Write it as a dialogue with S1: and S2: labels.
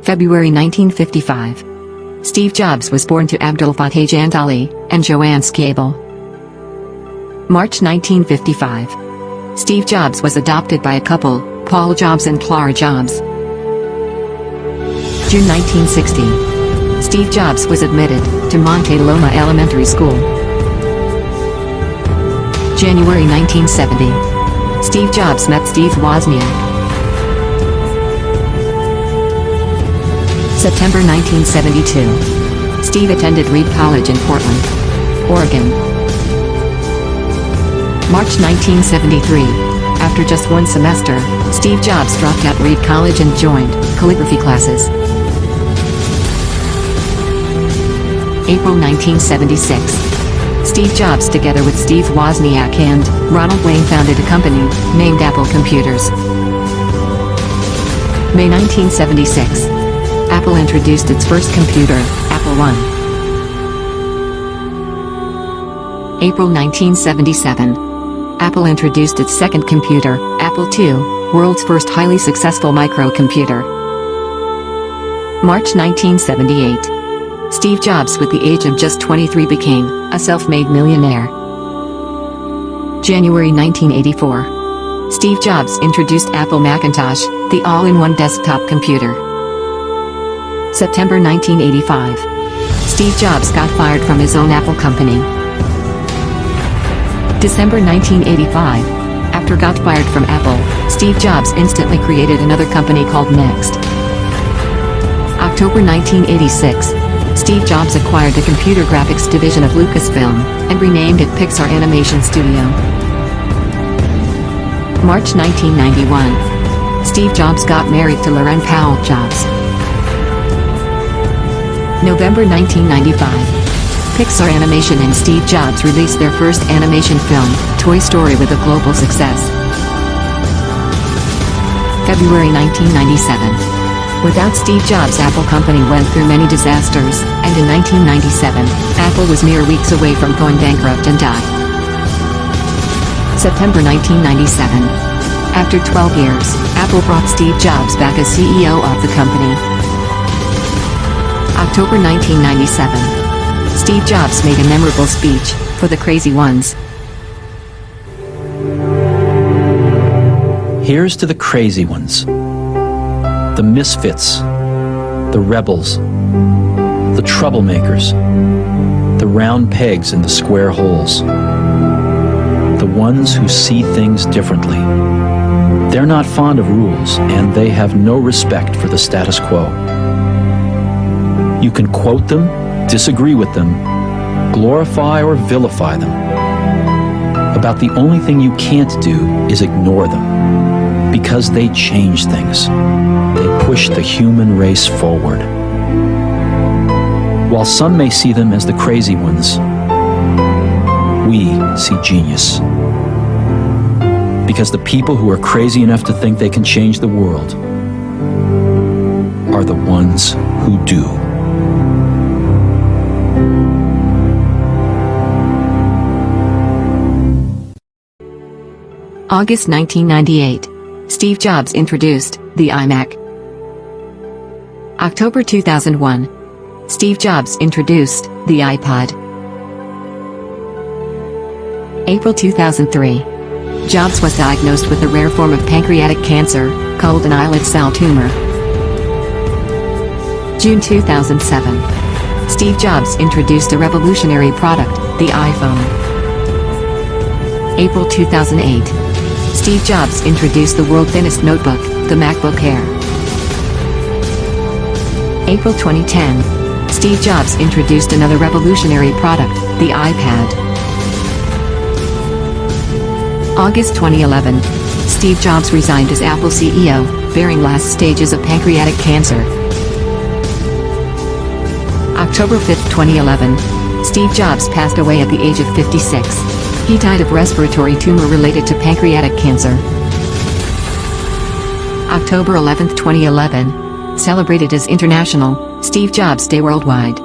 S1: February 1955. Steve Jobs was born to Abdul Fateh Jandali and Joanne Scable. March 1955. Steve Jobs was adopted by a couple, Paul Jobs and Clara Jobs. June 1960. Steve Jobs was admitted to Monte Loma Elementary School. January 1970. Steve Jobs met Steve Wozniak. September 1972. Steve attended Reed College in Portland, Oregon. March 1973. After just one semester, Steve Jobs dropped out Reed College and joined calligraphy classes. April 1976. Steve Jobs together with Steve Wozniak and Ronald Wayne founded a company named Apple Computers. May 1976. Apple introduced its first computer, Apple I. April 1977. Apple introduced its second computer, Apple II, world's first highly successful microcomputer. March 1978. Steve Jobs, with the age of just 23, became a self-made millionaire. January 1984. Steve Jobs introduced Apple Macintosh, the all-in-one desktop computer. September 1985. Steve Jobs got fired from his own Apple company. December 1985. After got fired from Apple, Steve Jobs instantly created another company called Next. October 1986. Steve Jobs acquired the computer graphics division of Lucasfilm and renamed it Pixar Animation Studio. March 1991. Steve Jobs got married to Lorraine Powell Jobs. November 1995. Pixar Animation and Steve Jobs released their first animation film, Toy Story, with a global success. February 1997. Without Steve Jobs, Apple Company went through many disasters, and in 1997, Apple was mere weeks away from going bankrupt and die. September 1997. After 12 years, Apple brought Steve Jobs back as CEO of the company. October 1997. Steve Jobs made a memorable speech for the crazy ones.
S2: Here's to the crazy ones, the misfits, the rebels, the troublemakers, the round pegs in the square holes, the ones who see things differently. They're not fond of rules, and they have no respect for the status quo. You can quote them, disagree with them, glorify or vilify them. About the only thing you can't do is ignore them, because they change things. They push the human race forward. While some may see them as the crazy ones, we see genius. Because the people who are crazy enough to think they can change the world are the ones who do.
S1: August 1998. Steve Jobs introduced the iMac. October 2001. Steve Jobs introduced the iPod. April 2003. Jobs was diagnosed with a rare form of pancreatic cancer, called an islet cell tumor. June 2007. Steve Jobs introduced a revolutionary product, the iPhone. April 2008. Steve Jobs introduced the world's thinnest notebook, the MacBook Air. April 2010. Steve Jobs introduced another revolutionary product, the iPad. August 2011. Steve Jobs resigned as Apple CEO, bearing last stages of pancreatic cancer. October 5, 2011. Steve Jobs passed away at the age of 56. He died of respiratory tumor related to pancreatic cancer. October 11, 2011. Celebrated as International Steve Jobs Day worldwide.